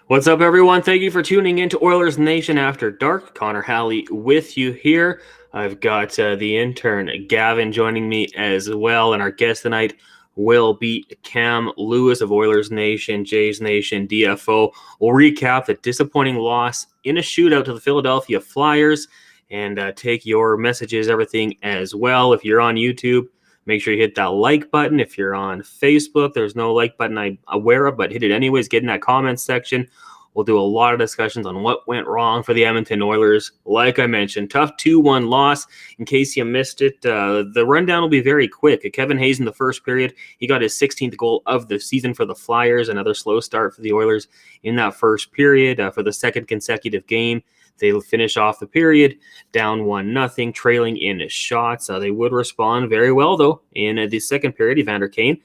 What's up, everyone? Thank you for tuning in to Oilersnation After Dark. Connor Halley with you here. I've got the intern Gavin joining me as well, and our guest tonight will be Cam Lewis of Oilers Nation, Jays Nation, DFO. We'll recap the disappointing loss in a shootout to the Philadelphia Flyers and take your messages, everything as well. If you're on YouTube, make sure you hit that like button. If you're on Facebook, there's no like button I'm aware of, but hit it anyways. Get in that comments section. We'll do a lot of discussions on what went wrong for the Edmonton Oilers. Like I mentioned, tough 2-1 loss. In case you missed it, the rundown will be very quick. Kevin Hayes in the first period, he got his 16th goal of the season for the Flyers. Another slow start for the Oilers in that first period. For the second consecutive game, they'll finish off the period down 1-0, trailing in shots. They would respond very well, though, in the second period. Evander Kane,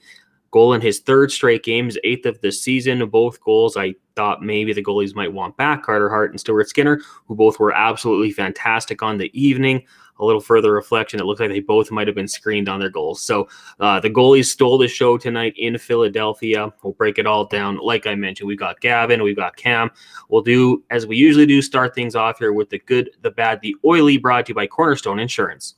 goal in his third straight game, his 8th of the season. Both goals I thought maybe the goalies might want back, Carter Hart and Stuart Skinner, who both were absolutely fantastic on the evening. A little further reflection, it looked like they both might have been screened on their goals. So the goalies stole the show tonight in Philadelphia. We'll break it all down. Like I mentioned, we've got Gavin, we've got Cam. We'll do, as we usually do, start things off here with the good, the bad, the oily, brought to you by Cornerstone Insurance.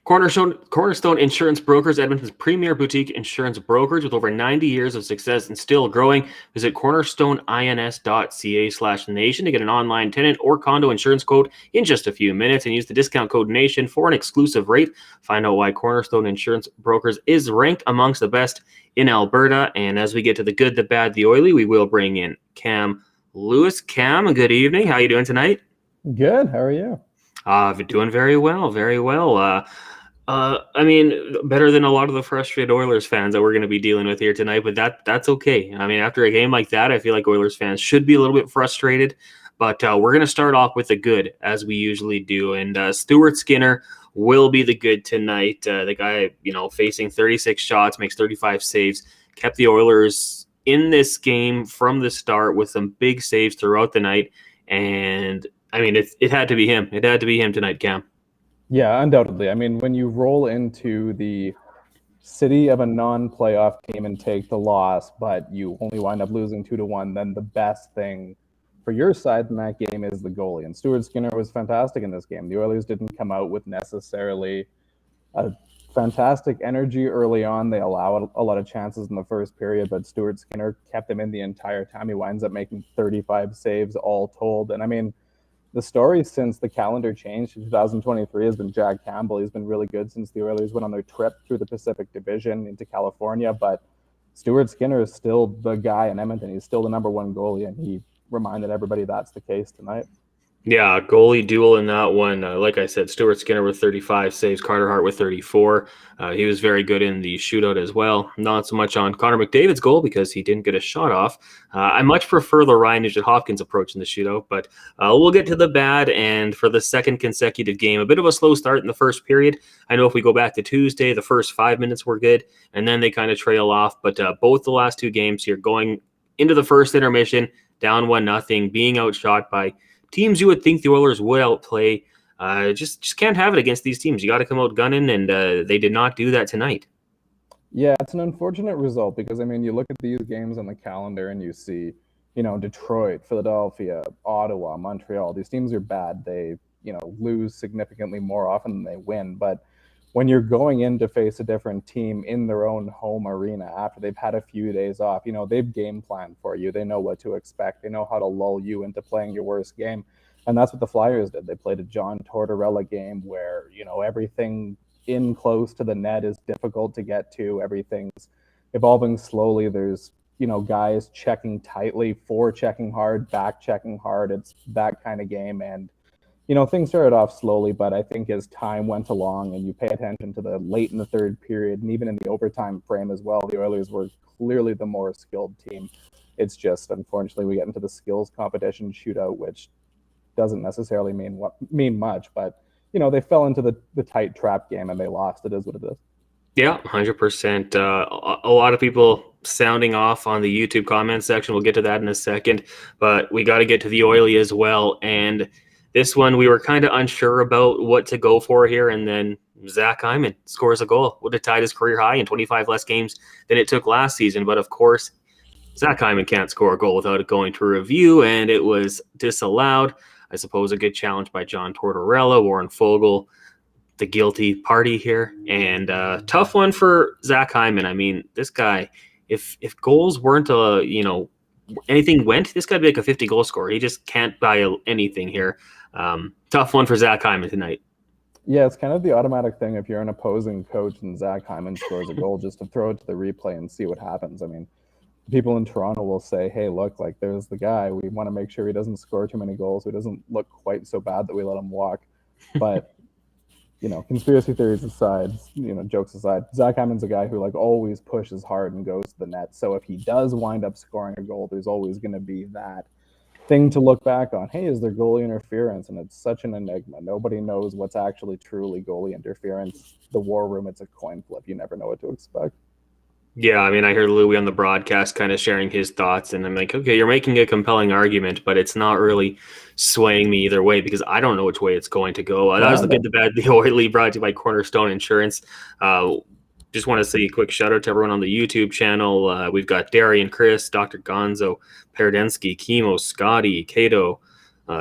Cornerstone Insurance Brokers, Edmonton's premier boutique insurance brokerage with over 90 years of success and still growing. Visit cornerstoneins.ca/nation to get an online tenant or condo insurance quote in just a few minutes and use the discount code NATION for an exclusive rate. Find out why Cornerstone Insurance Brokers is ranked amongst the best in Alberta. And as we get to the good, the bad, the oily, we will bring in Cam Lewis. Cam, good evening. How are you doing tonight? Good. How are you? Doing very well, very well. I mean, better than a lot of the frustrated Oilers fans that we're going to be dealing with here tonight, but that's okay. I mean, after a game like that, I feel like Oilers fans should be a little bit frustrated, but we're going to start off with the good, as we usually do, and Stuart Skinner will be the good tonight. The guy, facing 36 shots, makes 35 saves, kept the Oilers in this game from the start with some big saves throughout the night, and, I mean, it had to be him. It had to be him tonight, Cam. Yeah, undoubtedly. I mean, when you roll into the city of a non-playoff team and take the loss, but you only wind up losing 2-1, then the best thing for your side in that game is the goalie. And Stuart Skinner was fantastic in this game. The Oilers didn't come out with necessarily a fantastic energy early on. They allowed a lot of chances in the first period, but Stuart Skinner kept them in the entire time. He winds up making 35 saves all told. And I mean, the story since the calendar changed in 2023 has been Jack Campbell. He's been really good since the Oilers went on their trip through the Pacific Division into California. But Stuart Skinner is still the guy in Edmonton. He's still the number one goalie, and he reminded everybody that's the case tonight. Yeah, goalie duel in that one. Like I said, Stuart Skinner with 35 saves, Carter Hart with 34. He was very good in the shootout as well. Not so much on Connor McDavid's goal because he didn't get a shot off. I much prefer the Ryan Nugent-Hopkins approach in the shootout, but we'll get to the bad. And for the second consecutive game, a bit of a slow start in the first period. I know if we go back to Tuesday, the first 5 minutes were good, and then they kind of trail off. But both the last two games here, going into the first intermission, down 1-0, being outshot by teams you would think the Oilers would outplay. Just can't have it against these teams. You got to come out gunning, and they did not do that tonight. Yeah, it's an unfortunate result because, I mean, you look at these games on the calendar and you see, Detroit, Philadelphia, Ottawa, Montreal. These teams are bad. They, lose significantly more often than they win. But when you're going in to face a different team in their own home arena after they've had a few days off, they've game planned for you. They know what to expect. They know how to lull you into playing your worst game. And that's what the Flyers did. They played a John Tortorella game where, everything in close to the net is difficult to get to. Everything's evolving slowly. There's, guys checking tightly, checking hard, back checking hard. It's that kind of game. And things started off slowly, but I think as time went along and you pay attention to the late in the third period and even in the overtime frame as well, the Oilers were clearly the more skilled team. It's just, unfortunately, we get into the skills competition shootout, which doesn't necessarily mean much, but, they fell into the tight trap game and they lost. It is what it is. Yeah, 100%. A lot of people sounding off on the YouTube comment section. We'll get to that in a second, but we got to get to the oily as well. And this one, we were kind of unsure about what to go for here, and then Zach Hyman scores a goal. Would have tied his career high in 25 less games than it took last season. But of course, Zach Hyman can't score a goal without it going to review, and it was disallowed. I suppose a good challenge by John Tortorella, Warren Foegele, the guilty party here, and tough one for Zach Hyman. I mean, this guy, if goals weren't anything went, this guy'd be like a 50 goal scorer. He just can't buy anything here. Tough one for Zach Hyman tonight. Yeah, it's kind of the automatic thing if you're an opposing coach and Zach Hyman scores a goal, just to throw it to the replay and see what happens. I mean, people in Toronto will say, hey, look, like there's the guy. We want to make sure he doesn't score too many goals. So he doesn't look quite so bad that we let him walk. But, conspiracy theories aside, jokes aside, Zach Hyman's a guy who like always pushes hard and goes to the net. So if he does wind up scoring a goal, there's always going to be that thing to look back on. Hey, is there goalie interference? And it's such an enigma. Nobody knows what's actually truly goalie interference. The war room, it's a coin flip. You never know what to expect. Yeah, I mean, I heard Louis on the broadcast kind of sharing his thoughts, and I'm like, okay, you're making a compelling argument, but it's not really swaying me either way because I don't know which way it's going to go. That was the good, the bad, the oily, brought to you by Cornerstone Insurance. Just want to say a quick shout out to everyone on the YouTube channel. We've got Darian, Chris, Dr. Gonzo, Paradensky, Chemo, Scotty, Cato,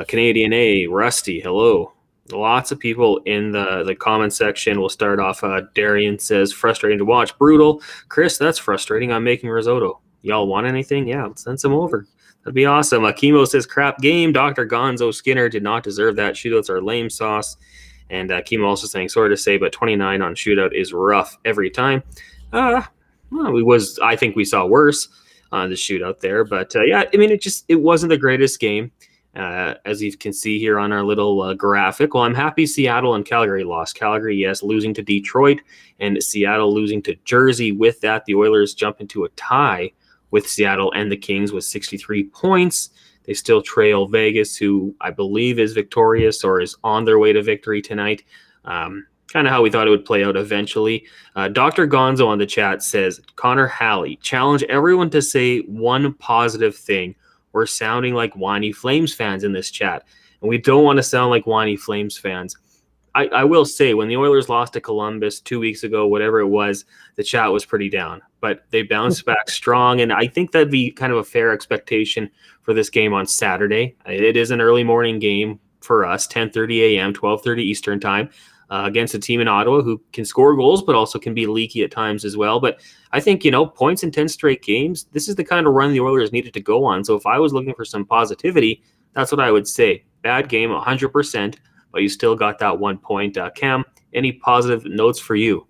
Canadian A, Rusty, hello. Lots of people in the comment section. We'll start off. Darian says, frustrating to watch. Brutal. Chris, that's frustrating. I'm making risotto. Y'all want anything? Yeah, let's send some over. That'd be awesome. Chemo says, crap game. Dr. Gonzo Skinner did not deserve that. Shootouts are lame sauce. And Chemo also saying, sorry to say, but 29 on shootout is rough every time. I think we saw worse on the shootout there. But yeah, I mean, it wasn't the greatest game. As you can see here on our little graphic. Well, I'm happy Seattle and Calgary lost. Calgary, yes, losing to Detroit, and Seattle losing to Jersey. With that, the Oilers jump into a tie with Seattle and the Kings with 63 points. They still trail Vegas, who I believe is victorious or is on their way to victory tonight. Kind of how we thought it would play out eventually. Dr. Gonzo on the chat says, Connor Halley, challenge everyone to say one positive thing. We're sounding like whiny Flames fans in this chat, and we don't want to sound like whiny Flames fans. I will say, when the Oilers lost to Columbus 2 weeks ago, whatever it was, the chat was pretty down, but they bounced back strong, and I think that'd be kind of a fair expectation for this game on Saturday. It is an early morning game for us, 10:30 a.m., 12:30 Eastern time, against a team in Ottawa who can score goals, but also can be leaky at times as well. But I think, points in 10 straight games, this is the kind of run the Oilers needed to go on. So if I was looking for some positivity, that's what I would say. Bad game, 100%, but you still got that 1 point. Cam, any positive notes for you?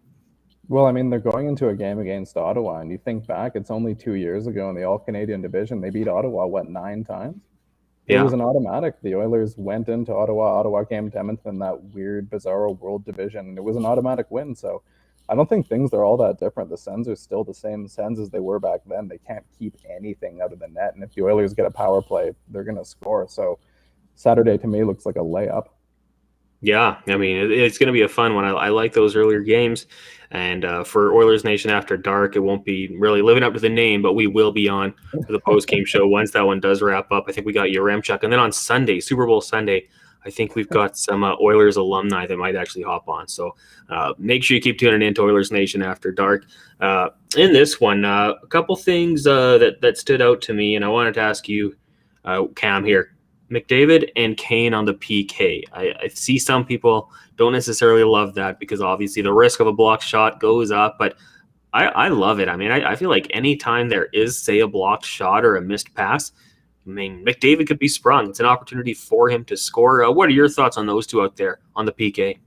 Well, I mean, they're going into a game against Ottawa, and you think back, it's only 2 years ago in the All-Canadian division. They beat Ottawa, 9 times? It was an automatic. The Oilers went into Ottawa. Ottawa came to Edmonton, that weird, bizarro world division, and it was an automatic win. So I don't think things are all that different. The Sens are still the same Sens as they were back then. They can't keep anything out of the net. And if the Oilers get a power play, they're going to score. So Saturday, to me, looks like a layup. Yeah, I mean, it's going to be a fun one. I like those earlier games. And for Oilers Nation After Dark, it won't be really living up to the name, but we will be on for the post-game show once that one does wrap up. I think we got Yaremchuk. And then on Sunday, Super Bowl Sunday, I think we've got some Oilers alumni that might actually hop on. So make sure you keep tuning in to Oilers Nation After Dark. In this one, a couple things that stood out to me, and I wanted to ask you, Cam, here. McDavid and Kane on the PK. I see some people don't necessarily love that because obviously the risk of a blocked shot goes up, but I love it. I mean, I feel like anytime there is, say, a blocked shot or a missed pass, I mean, McDavid could be sprung. It's an opportunity for him to score. What are your thoughts on those two out there on the PK?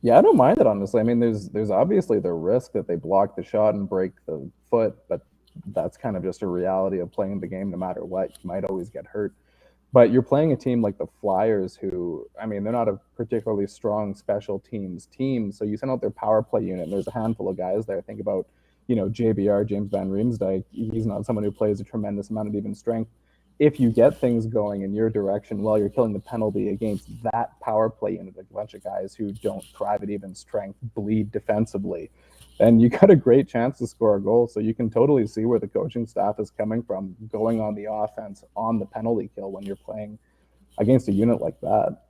Yeah, I don't mind it, honestly. I mean, there's obviously the risk that they block the shot and break the foot, but that's kind of just a reality of playing the game no matter what. You might always get hurt. But you're playing a team like the Flyers who, I mean, they're not a particularly strong special teams team. So you send out their power play unit, and there's a handful of guys there. Think about, JVR, James Van Riemsdyk. He's not someone who plays a tremendous amount of even strength. If you get things going in your direction while you're killing the penalty against that power play unit, like a bunch of guys who don't thrive at even strength, bleed defensively, then you got a great chance to score a goal. So you can totally see where the coaching staff is coming from, going on the offense on the penalty kill when you're playing against a unit like that.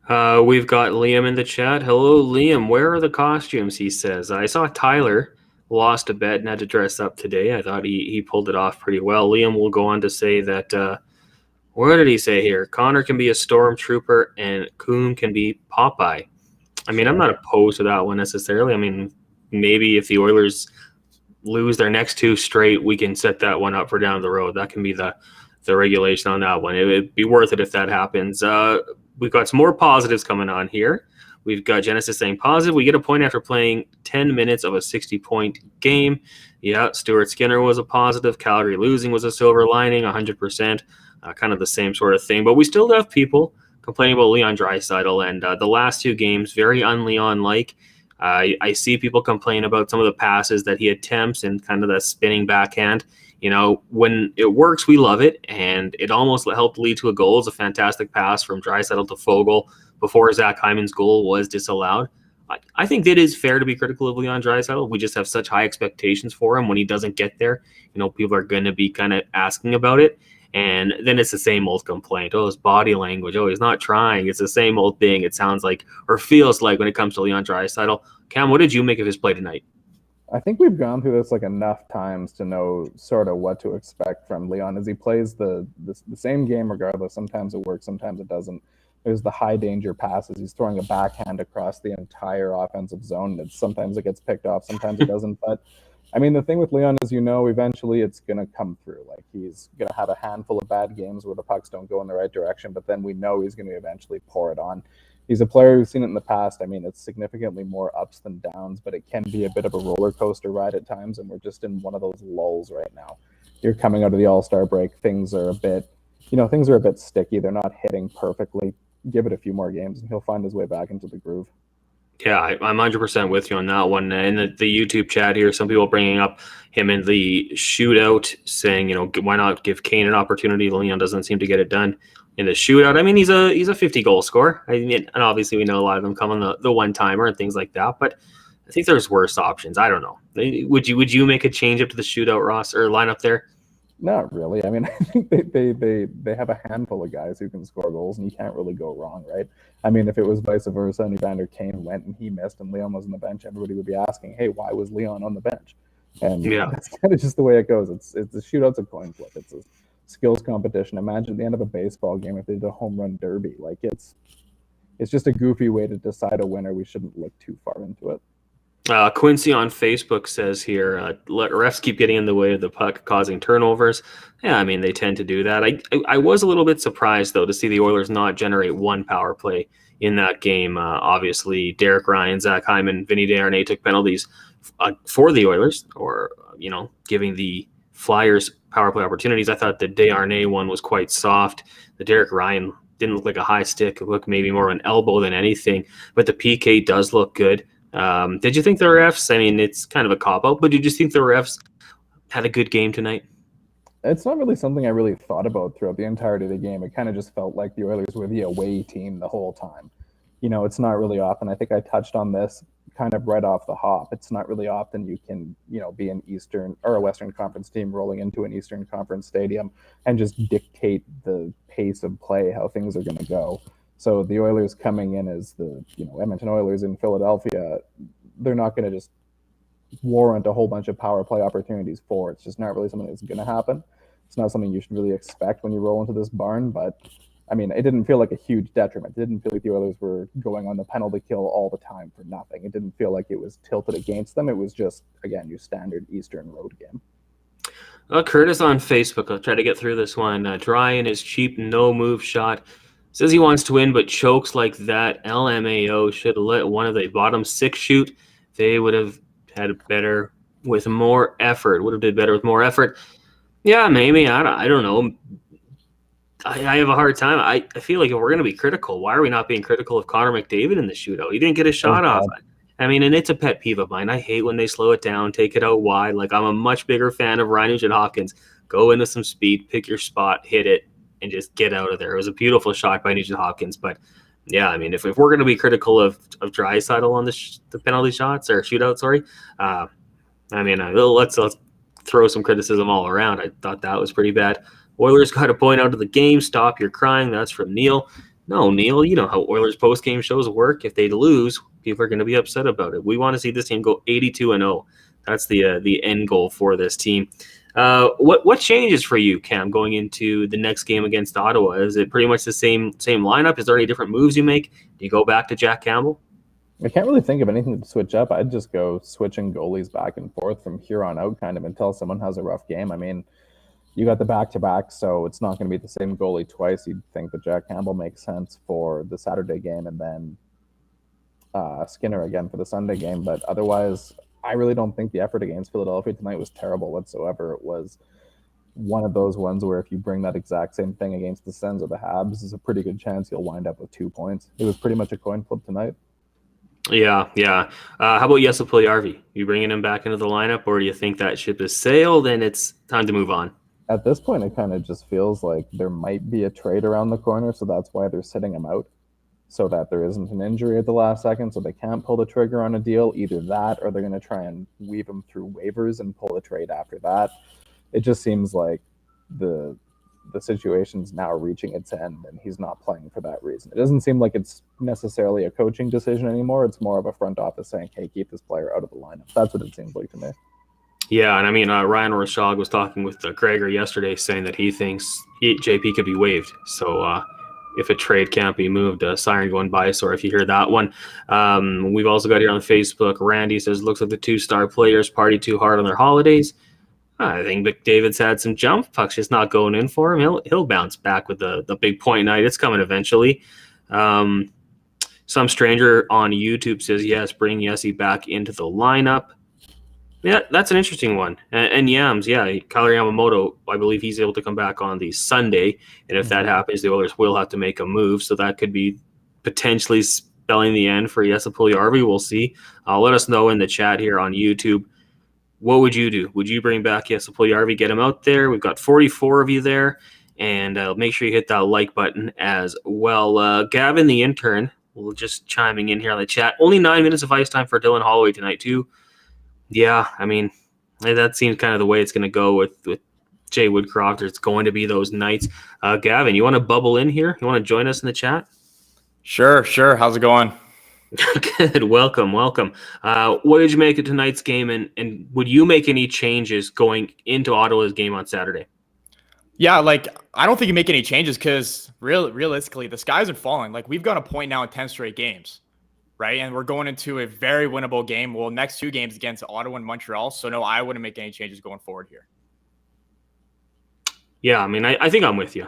We've got Liam in the chat. Hello, Liam. Where are the costumes? He says. I saw Tyler lost a bet and had to dress up today. I thought he pulled it off pretty well. Liam will go on to say that. What did he say here? Connor can be a stormtrooper and Coom can be Popeye. I mean, I'm not opposed to that one necessarily. I mean, maybe if the Oilers lose their next two straight, we can set that one up for down the road. That can be the regulation on that one. It would be worth it if that happens. We've got some more positives coming on here. We've got Genesis saying positive. We get a point after playing 10 minutes of a 60-point game. Yeah, Stuart Skinner was a positive. Calgary losing was a silver lining, 100%. Kind of the same sort of thing. But we still have people complaining about Leon Draisaitl, and the last two games, very un-Leon-like. I see people complain about some of the passes that he attempts and kind of that spinning backhand. You know, when it works, we love it, and it almost helped lead to a goal. It's a fantastic pass from Draisaitl to Foegele before Zach Hyman's goal was disallowed. I think it is fair to be critical of Leon Draisaitl. We just have such high expectations for him. When he doesn't get there, you know, people are going to be kind of asking about it. And then it's the same old complaint. Oh, his body language. Oh, he's not trying. It's the same old thing. It sounds like or feels like when it comes to Leon Draisaitl. Cam, what did you make of his play tonight? I think we've gone through this like enough times to know sort of what to expect from Leon as he plays the same game regardless. Sometimes it works, sometimes it doesn't. There's the high danger passes. He's throwing a backhand across the entire offensive zone. Sometimes it gets picked off, sometimes it doesn't. But I mean, the thing with Leon is, you know, eventually it's going to come through. Like he's going to have a handful of bad games where the pucks don't go in the right direction, but then we know he's going to eventually pour it on. He's a player who's seen it in the past. I mean, it's significantly more ups than downs, but it can be a bit of a roller coaster ride at times, and we're just in one of those lulls right now. You're coming out of the All-Star break. Things are a bit sticky. They're not hitting perfectly. Give it a few more games, and he'll find his way back into the groove. Yeah, I'm 100% with you on that one. In the YouTube chat here, some people bringing up him in the shootout, saying, you know, why not give Kane an opportunity? Leon doesn't seem to get it done in the shootout. I mean, he's a 50-goal scorer. I mean, and obviously we know a lot of them come on the one-timer and things like that, but I think there's worse options. I don't know. Would you make a change up to the shootout roster or lineup there? Not really. I mean, I think they have a handful of guys who can score goals, and you can't really go wrong, right? I mean, if it was vice versa and Evander Kane went and he missed and Leon was on the bench, everybody would be asking, hey, why was Leon on the bench? And that's kind of just the way it goes. It's the shootout's a coin flip. It's a skills competition. Imagine at the end of a baseball game if they did a home run derby. Like it's just a goofy way to decide a winner. We shouldn't look too far into it. Quincy on Facebook says here, let refs keep getting in the way of the puck, causing turnovers. Yeah, I mean, they tend to do that. I was a little bit surprised, though, to see the Oilers not generate one power play in that game. Obviously, Derek Ryan, Zach Hyman, Vinny Desharnais took penalties for the Oilers, or, you know, giving the Flyers power play opportunities. I thought the Desharnais one was quite soft. The Derek Ryan didn't look like a high stick. It looked maybe more of an elbow than anything. But the PK does look good. Did you think the refs, I mean, it's kind of a cop-out, but did you think the refs had a good game tonight? It's not really something I really thought about throughout the entirety of the game. It kind of just felt like the Oilers were the away team the whole time. You know, it's not really often. I think I touched on this kind of right off the hop. It's not really often you can, you know, be an Eastern or a Western Conference team rolling into an Eastern Conference stadium and just dictate the pace of play, how things are going to go. So the Oilers coming in as the, you know, Edmonton Oilers in Philadelphia, they're not going to just warrant a whole bunch of power play opportunities for. It's just not really something that's going to happen. It's not something you should really expect when you roll into this barn. But, I mean, it didn't feel like a huge detriment. It didn't feel like the Oilers were going on the penalty kill all the time for nothing. It didn't feel like it was tilted against them. It was just, again, your standard Eastern road game. Curtis on Facebook, I'll try to get through this one. Dry in his cheap no-move shot. Says he wants to win, but chokes like that. LMAO should let one of the bottom six shoot. They would have had better with more effort. Would have did better with more effort. Yeah, maybe. I don't know. I have a hard time. I feel like if we're going to be critical, why are we not being critical of Connor McDavid in the shootout? He didn't get a shot off. I mean, and it's a pet peeve of mine. I hate when they slow it down, take it out wide. Like, I'm a much bigger fan of Ryan Nugent-Hopkins. Go into some speed, pick your spot, hit it, and just get out of there. It was a beautiful shot by Nugent-Hopkins, but yeah, I mean, if we're going to be critical of Draisaitl on the penalty shots or shootout, sorry, I mean, let's throw some criticism all around. I thought that was pretty bad. Oilers got a point out of the game. Stop your crying. That's from Neil. No, Neil, you know how Oilers post-game shows work. If they lose, people are going to be upset about it. We want to see this team go 82-0. That's the end goal for this team. What changes for you, Cam, going into the next game against Ottawa? Is it pretty much the same lineup? Is there any different moves you make? Do you go back to Jack Campbell? I can't really think of anything to switch up. I'd just go switching goalies back and forth from here on out, kind of until someone has a rough game. I mean, you got the back-to-back, so it's not going to be the same goalie twice. You'd think that Jack Campbell makes sense for the Saturday game and then Skinner again for the Sunday game. But otherwise, I really don't think the effort against Philadelphia tonight was terrible whatsoever. It was one of those ones where if you bring that exact same thing against the Sens or the Habs, there's a pretty good chance you'll wind up with 2 points. It was pretty much a coin flip tonight. Yeah. How about Jesse Puljujärvi? You bringing him back into the lineup, or do you think that ship has sailed and it's time to move on? At this point, it kind of just feels like there might be a trade around the corner, so that's why they're sitting him out, so that there isn't an injury at the last second, so they can't pull the trigger on a deal. Either that, or they're going to try and weave him through waivers and pull the trade after that. It just seems like the situation's now reaching its end, and he's not playing for that reason. It doesn't seem like it's necessarily a coaching decision anymore. It's more of a front office saying, hey, keep this player out of the lineup. That's what it seems like to me. Yeah, and I mean, Ryan Rashog was talking with Gregor yesterday saying that he thinks JP could be waived. So if a trade can't be moved, siren going by. So if you hear that one. We've also got here on Facebook, Randy says, looks like the 2-star players party too hard on their holidays. I think McDavid's had some jump. Puck's just not going in for him. He'll bounce back with the big point night. It's coming eventually. Some stranger on YouTube says, yes, bring Yessi back into the lineup. Yeah, that's an interesting one. And Yams, yeah, Kyler Yamamoto, I believe he's able to come back on the Sunday. And if that happens, the Oilers will have to make a move. So that could be potentially spelling the end for Jesse Puljujärvi. We'll see. Let us know in the chat here on YouTube. What would you do? Would you bring back Jesse Puljujärvi, get him out there? We've got 44 of you there. And make sure you hit that like button as well. Gavin, the intern, will just chiming in here on the chat. Only 9 minutes of ice time for Dylan Holloway tonight, too. Yeah, I mean, that seems kind of the way it's going to go with Jay Woodcroft. It's going to be those nights. Gavin, you want to bubble in here? You want to join us in the chat? Sure. How's it going? Good. Welcome. What did you make of tonight's game, and would you make any changes going into Ottawa's game on Saturday? Yeah, I don't think you make any changes because realistically, the skies are falling. We've got a point now in 10 straight games. Right, and we're going into a very winnable game. Well, next 2 games against Ottawa and Montreal. So, no, I wouldn't make any changes going forward here. Yeah, I mean, I think I'm with you.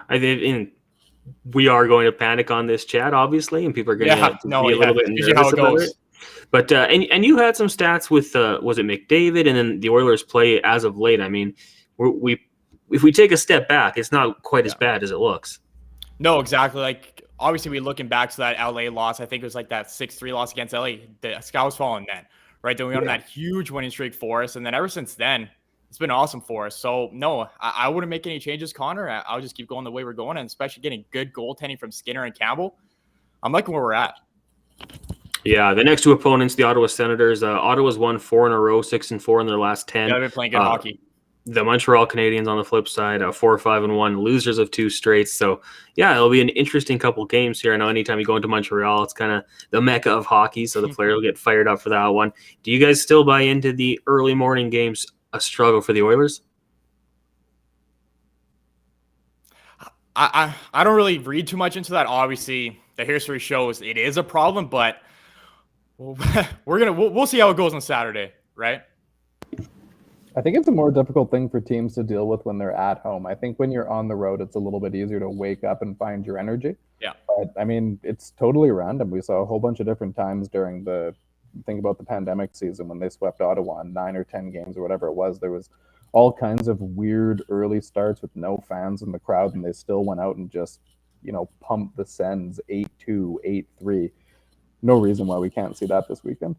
We are going to panic on this chat, obviously, and people are going to be a little bit nervous about it. But and you had some stats with was it McDavid and then the Oilers play as of late. I mean, if we take a step back, it's not quite as bad as it looks. No, exactly. Obviously, we're looking back to that LA loss. I think it was that 6-3 loss against LA. The sky was falling then, right? Then we went on that huge winning streak for us. And then ever since then, it's been awesome for us. So, no, I wouldn't make any changes, Connor. I'll just keep going the way we're going, and especially getting good goaltending from Skinner and Campbell. I'm liking where we're at. Yeah, the next 2 opponents, the Ottawa Senators. Ottawa's won 4 in a row, 6-4 in their last 10. Yeah, they've been playing good hockey. The Montreal Canadiens on the flip side, 4-5-1, losers of 2 straight. So, yeah, it'll be an interesting couple games here. I know anytime you go into Montreal, it's kind of the mecca of hockey, so the players will get fired up for that one. Do you guys still buy into the early morning games a struggle for the Oilers? I don't really read too much into that. Obviously, the history shows it is a problem, but we'll see how it goes on Saturday, right? I think it's a more difficult thing for teams to deal with when they're at home. I think when you're on the road, it's a little bit easier to wake up and find your energy. Yeah. But, I mean, it's totally random. We saw a whole bunch of different times during think about the pandemic season when they swept Ottawa in 9 or 10 games or whatever it was. There was all kinds of weird early starts with no fans in the crowd, and they still went out and just, pumped the Sens 8-2, 8-3. No reason why we can't see that this weekend.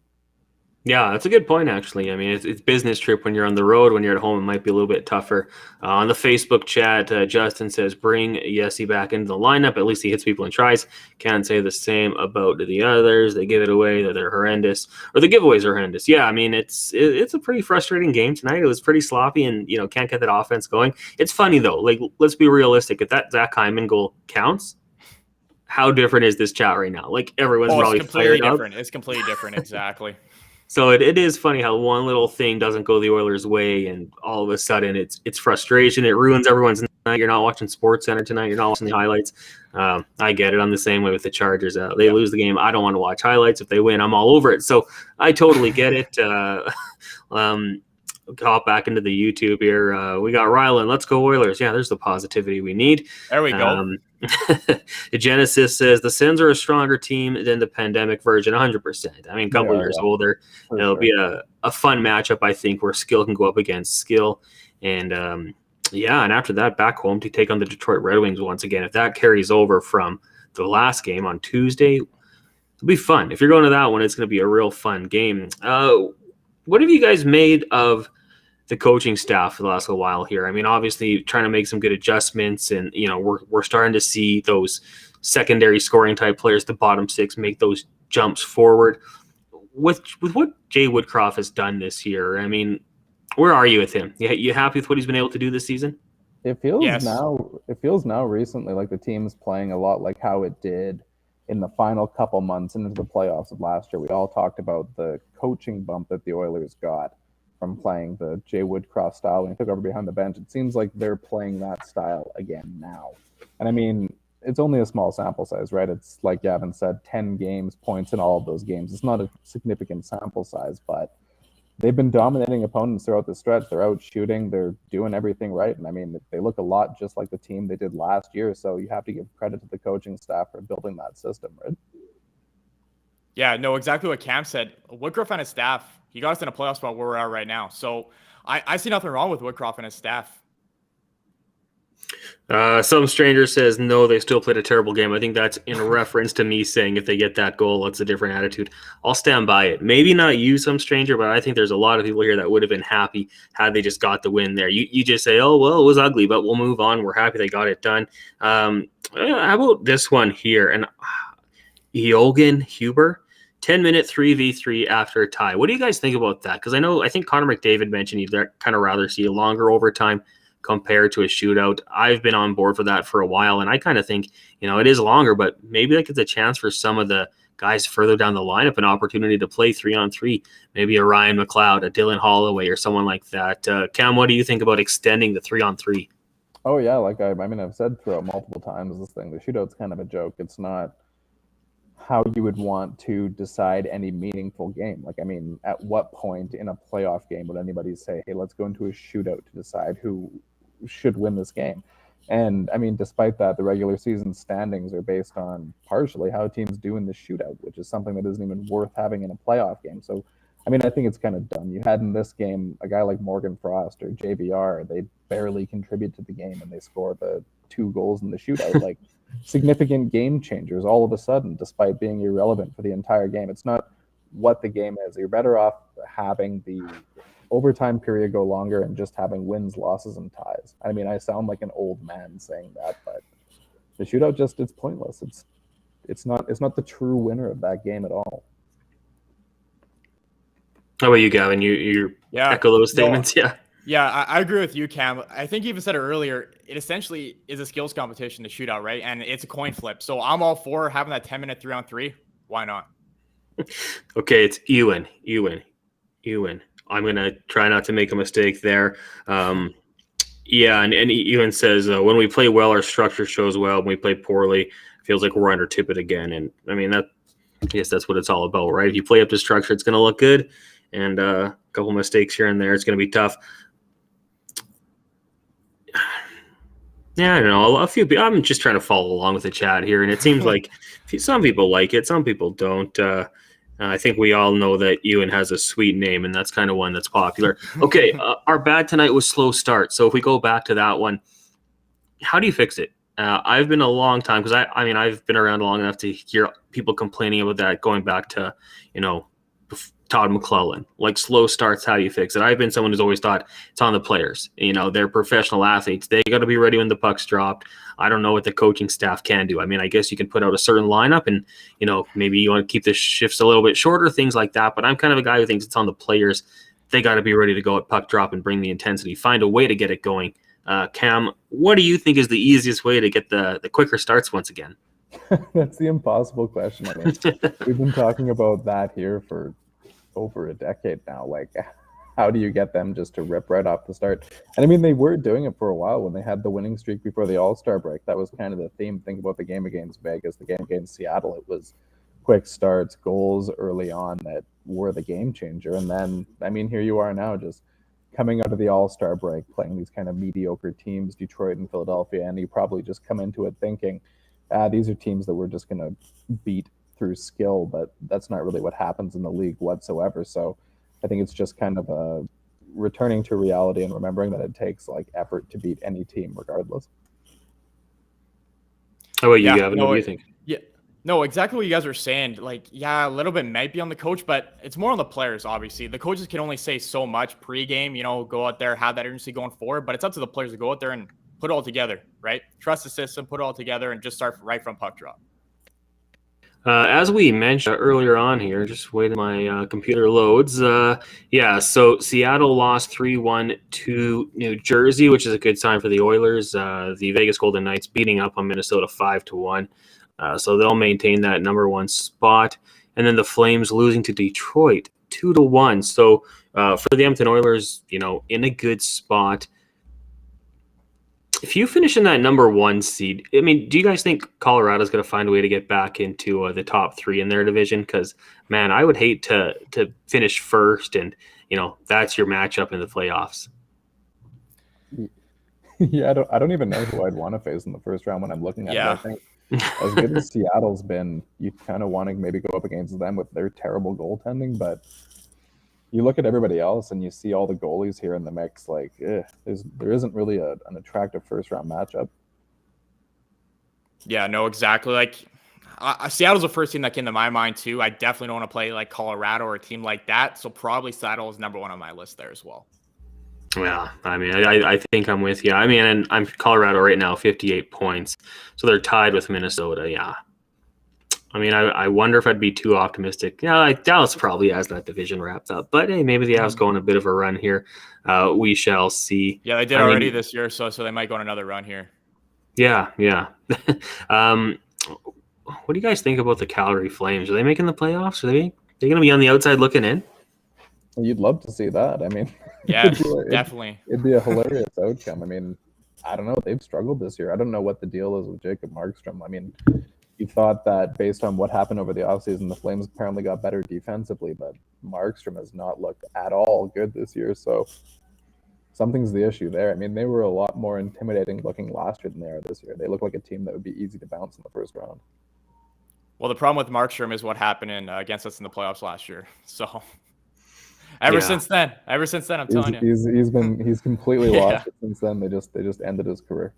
Yeah, that's a good point, actually. I mean, it's business trip when you're on the road. When you're at home, it might be a little bit tougher. On the Facebook chat, Justin says, bring Yessi back into the lineup. At least he hits people and tries. Can't say the same about the others. They give it away. They're horrendous. Or the giveaways are horrendous. Yeah, I mean, it's a pretty frustrating game tonight. It was pretty sloppy and, can't get that offense going. It's funny, though. Let's be realistic. If that Zach Hyman goal counts, how different is this chat right now? Like everyone's It's probably completely fired up. different. It's completely different. Exactly. So it is funny how one little thing doesn't go the Oilers' way, and all of a sudden it's frustration. It ruins everyone's night. You're not watching SportsCenter tonight. You're not watching the highlights. I get it. I'm the same way with the Chargers. They lose the game. I don't want to watch highlights. If they win, I'm all over it. So I totally get it. Hop back into the YouTube here. We got Rylan. Let's go Oilers. Yeah, there's the positivity we need. There we go. Genesis says the Sens are a stronger team than the pandemic version, 100%. I mean, a couple years older. It'll be a fun matchup, I think, where skill can go up against skill. And and after that, back home to take on the Detroit Red Wings once again. If that carries over from the last game on Tuesday, it'll be fun. If you're going to that one, it's going to be a real fun game. What have you guys made of the coaching staff for the last little while here? I mean, obviously trying to make some good adjustments, and we're starting to see those secondary scoring type players, the bottom six, make those jumps forward. With what Jay Woodcroft has done this year, I mean, where are you with him? You happy with what he's been able to do this season? It feels now recently like the team's playing a lot like how it did in the final couple months into the playoffs of last year. We all talked about the coaching bump that the Oilers got from playing the Jay Woodcroft style when he took over behind the bench. It seems like they're playing that style again now. And I mean, it's only a small sample size, right? It's like Gavin said, 10 games, points in all of those games. It's not a significant sample size, but they've been dominating opponents throughout the stretch. They're out shooting. They're doing everything right. And I mean, they look a lot just like the team they did last year. So you have to give credit to the coaching staff for building that system, right? Yeah, no, exactly what Cam said. Woodcroft and his staff, he got us in a playoff spot where we're at right now. So I see nothing wrong with Woodcroft and his staff. Some stranger says, no, they still played a terrible game. I think that's in reference to me saying if they get that goal, it's a different attitude. I'll stand by it. Maybe not you, some stranger, but I think there's a lot of people here that would have been happy had they just got the win there. You just say, oh, well, it was ugly, but we'll move on. We're happy they got it done. How about this one here? And Jogan Huber, 10-minute 3v3 after a tie. What do you guys think about that? Because I think Connor McDavid mentioned he'd kind of rather see a longer overtime compared to a shootout. I've been on board for that for a while, and I kind of think, it is longer, but maybe that gives a chance for some of the guys further down the lineup an opportunity to play 3-on-3, maybe a Ryan McLeod, a Dylan Holloway, or someone like that. Cam, what do you think about extending the 3-on-3? Oh, yeah, like I've said throughout multiple times this thing, the shootout's kind of a joke. It's not how you would want to decide any meaningful game. Like, I mean, at what point in a playoff game would anybody say, hey, let's go into a shootout to decide who should win this game? And I mean, despite that, the regular season standings are based on partially how teams do in the shootout, which is something that isn't even worth having in a playoff game. So, I mean, I think it's kind of dumb. You had in this game a guy like Morgan Frost or JVR, they barely contribute to the game and they score the 2 goals in the shootout. Like, significant game changers all of a sudden, despite being irrelevant for the entire game. It's not what the game is. You're better off having the overtime period go longer and just having wins, losses, and ties. I mean, I sound like an old man saying that, but the shootout it's pointless. It's not the true winner of that game at all. How about you, Gavin? You echo those statements? No, yeah, I agree with you, Cam. I think you even said it earlier. It essentially is a skills competition, the shootout, right? And it's a coin flip. So I'm all for having that 10-minute 3-on-3. Why not? Okay, it's Ewan. I'm going to try not to make a mistake there. And Ewan says, when we play well, our structure shows well. When we play poorly, it feels like we're under Tippett again. And I mean, I guess that's what it's all about, right? If you play up to structure, it's going to look good. And a couple mistakes here and there, it's going to be tough. Yeah, I don't know. A few people. I'm just trying to follow along with the chat here, and it seems like some people like it, some people don't. I think we all know that Ewan has a sweet name, and that's kind of one that's popular. Okay, our bad tonight was slow start. So if we go back to that one, how do you fix it? I've been a long time because I've been around long enough to hear people complaining about that going back to Todd McClellan, like slow starts, how do you fix it? I've been someone who's always thought it's on the players. They're professional athletes. They got to be ready when the puck's dropped. I don't know what the coaching staff can do. I mean, I guess you can put out a certain lineup and, maybe you want to keep the shifts a little bit shorter, things like that. But I'm kind of a guy who thinks it's on the players. They got to be ready to go at puck drop and bring the intensity, find a way to get it going. Cam, what do you think is the easiest way to get the quicker starts once again? That's the impossible question. I mean, we've been talking about that here for over a decade now. Like, how do you get them just to rip right off the start? And I mean, they were doing it for a while when they had the winning streak before the All-Star break. That was kind of the theme. Think about the game against Vegas, the game against Seattle. It was quick starts, goals early on that were the game changer. And then, I mean, here you are now, just coming out of the All-Star break, playing these kind of mediocre teams, Detroit and Philadelphia, and you probably just come into it thinking, these are teams that we're just going to beat through skill, but that's not really what happens in the league whatsoever. So I think it's just kind of a returning to reality and remembering that it takes like effort to beat any team regardless. How about you, Gavin? What do you think? Yeah. No, exactly what you guys are saying. Like, yeah, a little bit might be on the coach, but it's more on the players, obviously. The coaches can only say so much pregame, go out there, have that urgency going forward, but it's up to the players to go out there and put it all together, right? Trust the system, put it all together, and just start right from puck drop. As we mentioned earlier on here, just wait till my computer loads. So Seattle lost 3-1 to New Jersey, which is a good sign for the Oilers. The Vegas Golden Knights beating up on Minnesota 5-1. So they'll maintain that number one spot. And then the Flames losing to Detroit 2-1. So for the Edmonton Oilers, in a good spot. If you finish in that number one seed, I mean, do you guys think Colorado's going to find a way to get back into the top three in their division? Because, man, I would hate to finish first and, that's your matchup in the playoffs. Yeah, I don't even know who I'd want to face in the first round when I'm looking at it. I think as good as Seattle's been, you kind of want to maybe go up against them with their terrible goaltending, but you look at everybody else and you see all the goalies here in the mix, like there isn't really an attractive first-round matchup. Yeah, no, exactly. Like Seattle's the first team that came to my mind too. I definitely don't want to play like Colorado or a team like that, so probably Seattle is number one on my list there as well. Yeah, I mean, I think I'm with you. I mean, and I'm Colorado right now, 58 points, so they're tied with Minnesota. Yeah. I mean, I wonder if I'd be too optimistic. Yeah, like Dallas probably has that division wrapped up. But, hey, maybe the Avs go on a bit of a run here. We shall see. Yeah, they did already this year, so they might go on another run here. Yeah. What do you guys think about the Calgary Flames? Are they making the playoffs? Are they going to be on the outside looking in? You'd love to see that. I mean, yeah, definitely. It'd be a hilarious outcome. I mean, I don't know. They've struggled this year. I don't know what the deal is with Jacob Markstrom. I mean, you thought that based on what happened over the offseason, the Flames apparently got better defensively, but Markstrom has not looked at all good this year. So something's the issue there. I mean, they were a lot more intimidating looking last year than they are this year. They look like a team that would be easy to bounce in the first round. Well, the problem with Markstrom is what happened against us in the playoffs last year. So ever since then, I'm telling you, he's completely lost it since then. They just ended his career.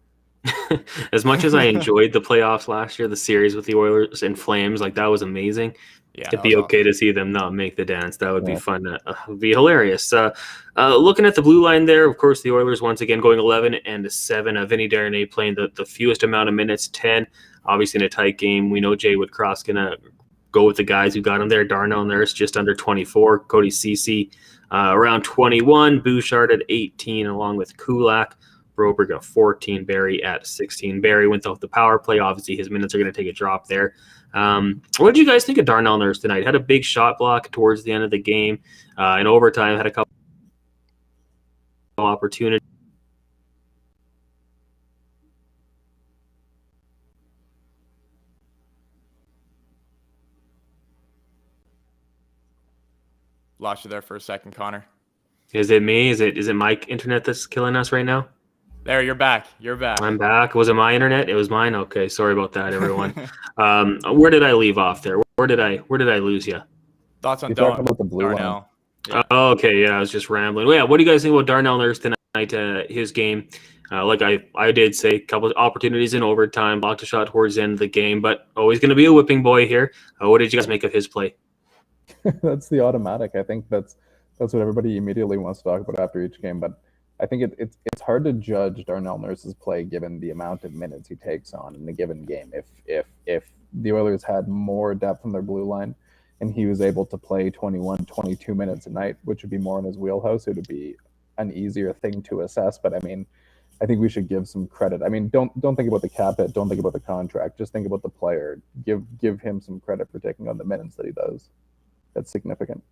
As much as I enjoyed the playoffs last year, the series with the Oilers and Flames, like that was amazing. Yeah, it'd be okay to see them not make the dance. That would be fun. Would be hilarious. Looking at the blue line there, of course, the Oilers once again going 11-7. Vinny Darnay playing the fewest amount of minutes, 10. Obviously in a tight game. We know Jay Woodcroft's gonna go with the guys who got him there. Darnell Nurse just under 24. Cody Ceci around 21. Bouchard at 18, along with Kulak. Broberg at 14, Barry at 16. Barry went off the power play. Obviously, his minutes are going to take a drop there. What did you guys think of Darnell Nurse tonight? Had a big shot block towards the end of the game. In overtime, had a couple opportunities. Lost you there for a second, Connor. Is it me? Is it my internet that's killing us right now? There, you're back. I'm back. Was it my internet? It was mine. Okay, sorry about that, everyone. Where did I leave off there? Where did I lose you? Thoughts on about the blue Darnell? Yeah. Oh, okay, yeah, I was just rambling. Well, yeah, what do you guys think about Darnell Nurse tonight? His game, like I did say, a couple of opportunities in overtime, blocked a shot towards the end of the game, but always going to be a whipping boy here. What did you guys make of his play? That's the automatic. I think that's what everybody immediately wants to talk about after each game, but I think it's hard to judge Darnell Nurse's play given the amount of minutes he takes on in a given game. If the Oilers had more depth on their blue line and he was able to play 21, 22 minutes a night, which would be more in his wheelhouse, it would be an easier thing to assess. But I mean, I think we should give some credit. I mean, don't think about the cap hit, don't think about the contract, just think about the player. Give him some credit for taking on the minutes that he does. That's significant.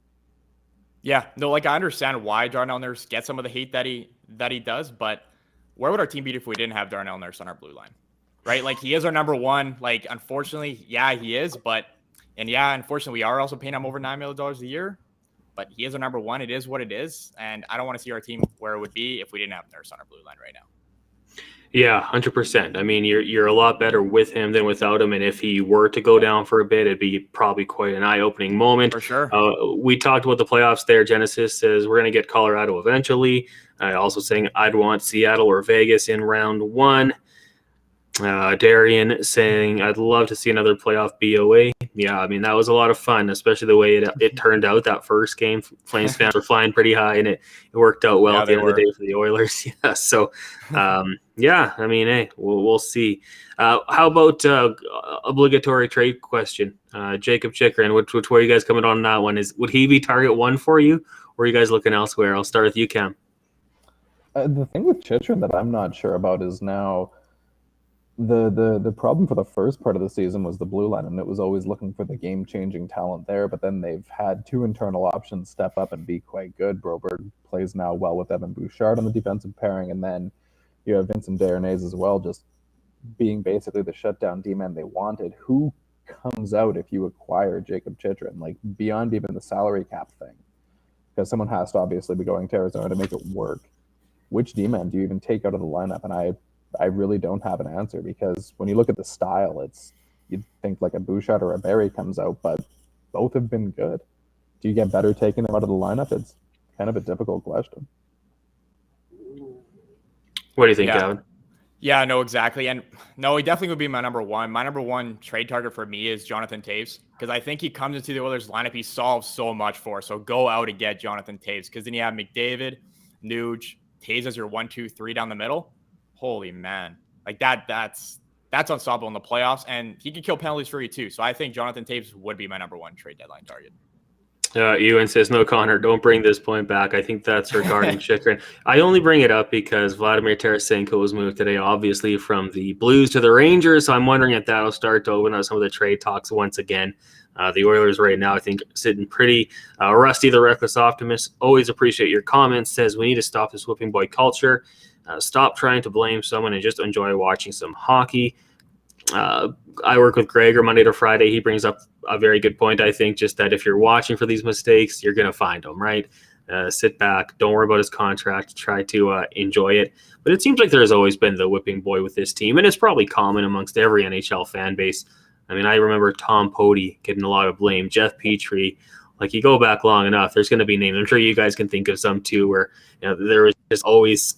Yeah, no, like I understand why Darnell Nurse gets some of the hate that he does, but where would our team be if we didn't have Darnell Nurse on our blue line? Right? Like he is our number one. Like unfortunately, yeah, he is, but unfortunately we are also paying him over $9 million a year. But he is our number one. It is what it is, and I don't want to see our team where it would be if we didn't have Nurse on our blue line right now. Yeah, 100%. I mean, you're a lot better with him than without him, and if he were to go down for a bit, it'd be probably quite an eye-opening moment. For sure. We talked about the playoffs there. Genesis says we're going to get Colorado eventually. Also saying I'd want Seattle or Vegas in round one. Darian saying I'd love to see another playoff BOA. Yeah, I mean, that was a lot of fun, especially the way it turned out that first game. Flames fans were flying pretty high, and it worked out well at the end of the day for the Oilers. Yeah, so, yeah, I mean, hey, we'll see. How about obligatory trade question? Jacob Chikrin, which way are you guys coming on that one? Would he be target one for you, or are you guys looking elsewhere? I'll start with you, Cam. The thing with Chikrin that I'm not sure about is now the problem for the first part of the season was the blue line, and it was always looking for the game-changing talent there, but then they've had two internal options step up and be quite good. Broberg plays now well with Evan Bouchard on the defensive pairing, and then you have Vincent Darnay as well, just being basically the shutdown D-man they wanted. Who comes out if you acquire Jacob Chikrin, like beyond even the salary cap thing? Because someone has to obviously be going to Arizona to make it work. Which D-man do you even take out of the lineup? And I really don't have an answer, because when you look at the style, you'd think like a Bouchard or a Barry comes out, but both have been good. Do you get better taking them out of the lineup? It's kind of a difficult question. What do you think, Gavin? Yeah, no, exactly. And no, he definitely would be my number one. My number one trade target for me is Jonathan Toews, because I think he comes into the Oilers lineup, he solves so much for. So go out and get Jonathan Toews, because then you have McDavid, Nuge, Toews as your 1, 2, 3 down the middle. Holy man, like that's unstoppable in the playoffs, and he can kill penalties for you too. So I think Jonathan Toews would be my number one trade deadline target. Ewan says, no, Connor, don't bring this point back. I think that's regarding Chikrin. I only bring it up because Vladimir Tarasenko was moved today, obviously, from the Blues to the Rangers. So I'm wondering if that'll start to open up some of the trade talks once again. The Oilers right now, I think, sitting pretty. Rusty, the Reckless Optimist, always appreciate your comments. Says we need to stop this whooping boy culture. Stop trying to blame someone and just enjoy watching some hockey. I work with Gregor Monday to Friday. He brings up a very good point, I think, just that if you're watching for these mistakes, you're going to find them, right? Sit back. Don't worry about his contract. Try to enjoy it. But it seems like there's always been the whipping boy with this team, and it's probably common amongst every NHL fan base. I mean, I remember Tom Pody getting a lot of blame, Jeff Petrie. Like, you go back long enough, there's going to be names. I'm sure you guys can think of some, too, where there was just always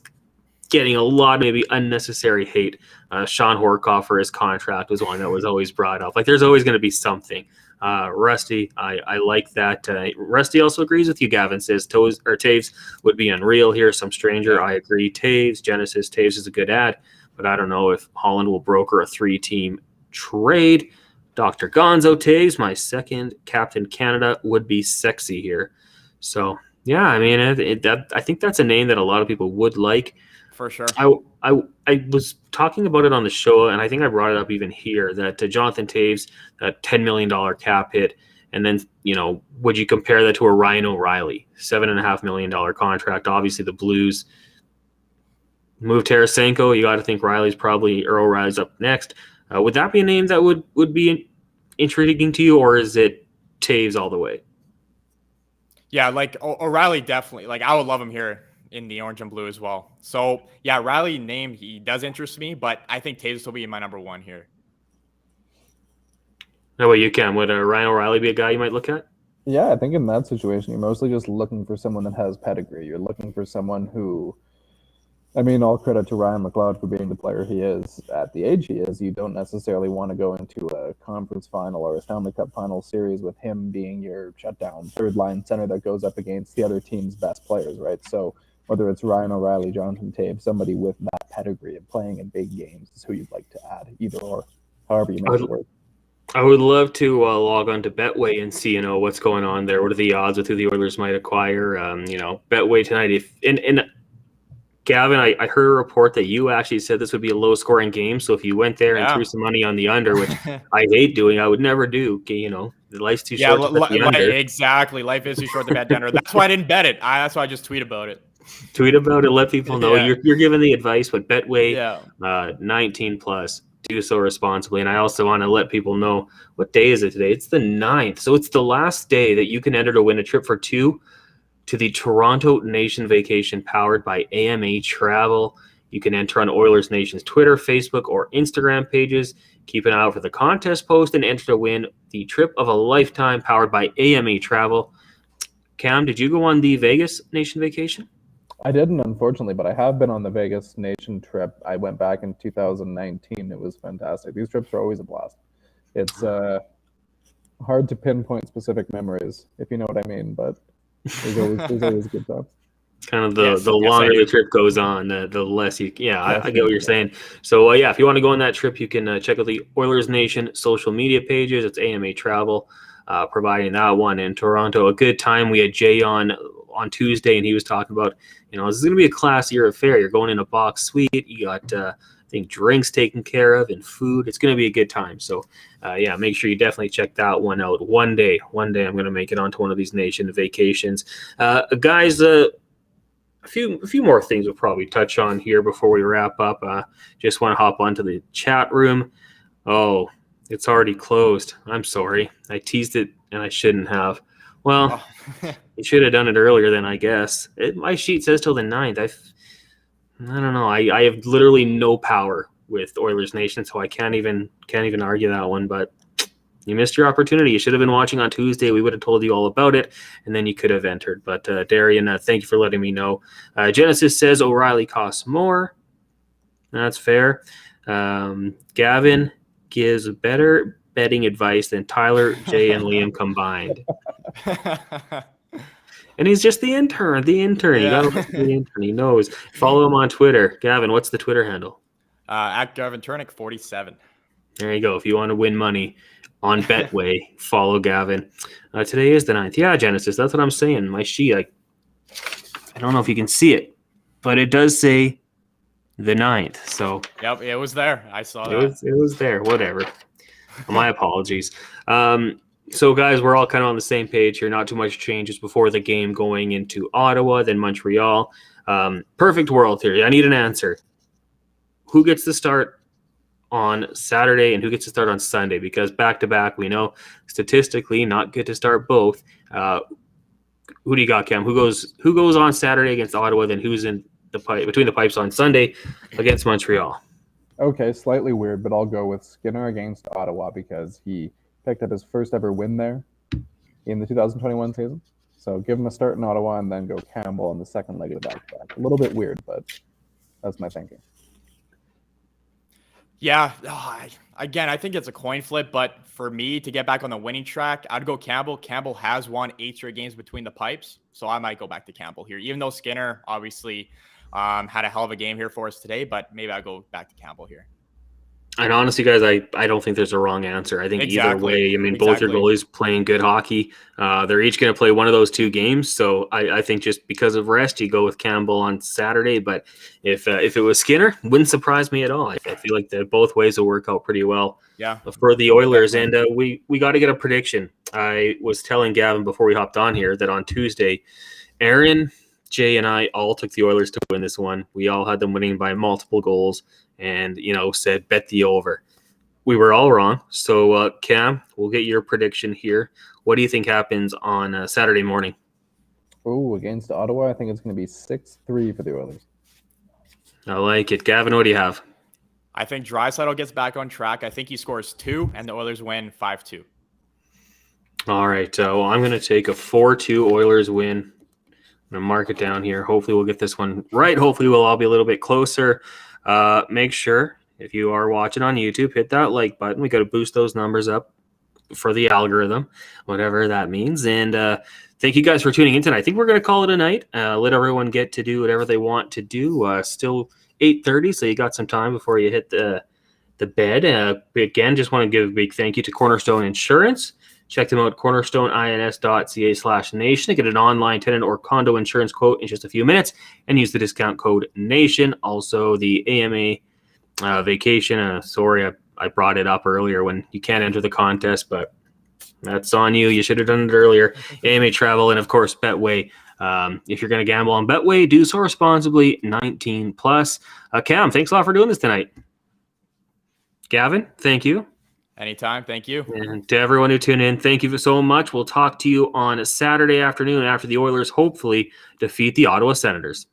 getting a lot of maybe unnecessary hate. Sean Horkoff for his contract was one that was always brought up. Like, there's always going to be something. Rusty, I like that. Rusty also agrees with you, Gavin. Says Toews would be unreal here. Some stranger. I agree. Genesis Toews is a good ad, but I don't know if Holland will broker a 3-team trade. Dr. Gonzo Toews, my second Captain Canada, would be sexy here. So, yeah, I mean, I think that's a name that a lot of people would like. For sure. I was talking about it on the show, and I think I brought it up even here, that Jonathan Toews, that $10 million cap hit, and then, would you compare that to a Ryan O'Reilly, $7.5 million contract? Obviously, the Blues move Tarasenko. You got to think O'Reilly's up next. Would that be a name that would be intriguing to you, or is it Toews all the way? Yeah, like O'Reilly definitely. Like, I would love him here in the orange and blue as well. So yeah, Riley name, he does interest me, but I think Toews will be my number one here. No way you can. Would Ryan O'Reilly be a guy you might look at? Yeah, I think in that situation, you're mostly just looking for someone that has pedigree. You're looking for someone who, I mean, all credit to Ryan McLeod for being the player he is at the age he is. You don't necessarily want to go into a conference final or a Stanley Cup final series with him being your shutdown third line center that goes up against the other team's best players, right? So whether it's Ryan O'Reilly, Jonathan Toews, somebody with that pedigree of playing in big games is who you'd like to add, either or, however you make it work. I would love to log on to Betway and see, what's going on there. What are the odds with who the Oilers might acquire? Betway tonight. Gavin, I heard a report that you actually said this would be a low-scoring game. So if you went there and threw some money on the under, which I hate doing, I would never do. You know, life's too short to bet the under. Exactly. Life is too short to bet the under. That's why I didn't bet it. That's why I just tweet about it. Tweet about it. Let people know you're giving the advice. But Betway, 19 plus. Do so responsibly. And I also want to let people know, what day is it today? It's the 9th. So it's the last day that you can enter to win a trip for 2 to the Toronto Nation vacation powered by AMA Travel. You can enter on Oilers Nation's Twitter, Facebook, or Instagram pages. Keep an eye out for the contest post and enter to win the trip of a lifetime powered by AMA Travel. Cam, did you go on the Vegas Nation vacation? I didn't, unfortunately, but I have been on the Vegas Nation trip. I went back in 2019. It was fantastic. These trips are always a blast. It's hard to pinpoint specific memories, if you know what I mean, but there's always good times. Kind of the longer the trip goes on, the less you. I get what you're saying. So if you want to go on that trip, you can check out the Oilers Nation social media pages. It's AMA Travel providing that one in Toronto. A good time. We had Jay on Tuesday, and he was talking about, this is going to be a classier affair. You're going in a box suite. You got I think drinks taken care of and food. It's going to be a good time. So make sure you definitely check that one out. One day I'm going to make it onto one of these Nation vacations. Guys, a few more things we'll probably touch on here before we wrap up. Just want to hop onto the chat room. Oh, it's already closed. I'm sorry. I teased it and I shouldn't have. Well, you should have done it earlier then, I guess. My sheet says till the 9th. I don't know. I have literally no power with Oilers Nation, so I can't even argue that one. But you missed your opportunity. You should have been watching on Tuesday. We would have told you all about it, and then you could have entered. But Darian, thank you for letting me know. Genesis says O'Reilly costs more. That's fair. Gavin gives better betting advice than Tyler, Jay, and Liam combined. And he's just the intern. Yeah. You gotta listen to the intern. He knows. Follow him on Twitter. Gavin, what's the Twitter handle? At Gavin Turnick 47. There you go. If you want to win money on Betway, follow Gavin. Today is the 9th. Yeah, Genesis, that's what I'm saying. My sheet, I don't know if you can see it, but it does say the 9th. So yep, it was there. I saw that. It was there. Whatever. My apologies. So, guys, we're all kind of on the same page here. Not too much changes before the game going into Ottawa, then Montreal. Perfect world here. I need an answer. Who gets to start on Saturday and who gets to start on Sunday? Because back-to-back, we know statistically not good to start both. Who do you got, Cam? Who goes on Saturday against Ottawa, then who's in the between the pipes on Sunday against Montreal? Okay, slightly weird, but I'll go with Skinner against Ottawa because he picked up his first ever win there in the 2021 season. So give him a start in Ottawa and then go Campbell in the second leg of the back-to-back. A little bit weird, but that's my thinking. Yeah, again, I think it's a coin flip, but for me to get back on the winning track, I'd go Campbell. Campbell has won 8 straight games between the pipes, so I might go back to Campbell here, even though Skinner obviously had a hell of a game here for us today, but maybe I'll go back to Campbell here. And honestly, guys, I don't think there's a wrong answer. I think either way, both your goalies playing good hockey. They're each going to play one of those 2 games. So I think just because of rest, you go with Campbell on Saturday. But if it was Skinner, wouldn't surprise me at all. I feel like that both ways will work out pretty well for the Oilers. And we got to get a prediction. I was telling Gavin before we hopped on here that on Tuesday, Aaron, Jay, and I all took the Oilers to win this one. We all had them winning by multiple goals. And, said bet the over. We were all wrong. So, Cam, we'll get your prediction here. What do you think happens on Saturday morning? Oh, against Ottawa, I think it's going to be 6-3 for the Oilers. I like it. Gavin, what do you have? I think Draisaitl gets back on track. I think he scores 2, and the Oilers win 5-2. All right. Well, I'm going to take a 4-2 Oilers win. I'm going to mark it down here. Hopefully we'll get this one right. Hopefully we'll all be a little bit closer. Make sure if you are watching on YouTube, hit that like button. We got to boost those numbers up for the algorithm, whatever that means. And thank you guys for tuning in tonight. I think we're going to call it a night. Let everyone get to do whatever they want to do. Still 8:30, so you got some time before you hit the bed. Again, just want to give a big thank you to Cornerstone Insurance. Check them out, cornerstoneins.ca/nation, to get an online tenant or condo insurance quote in just a few minutes and use the discount code NATION. Also, the AMA vacation. Sorry, I brought it up earlier when you can't enter the contest, but that's on you. You should have done it earlier. AMA travel, and of course, Betway. If you're going to gamble on Betway, do so responsibly, 19 plus. Cam, thanks a lot for doing this tonight. Gavin, thank you. Anytime. Thank you. And to everyone who tuned in, thank you so much. We'll talk to you on a Saturday afternoon after the Oilers hopefully defeat the Ottawa Senators.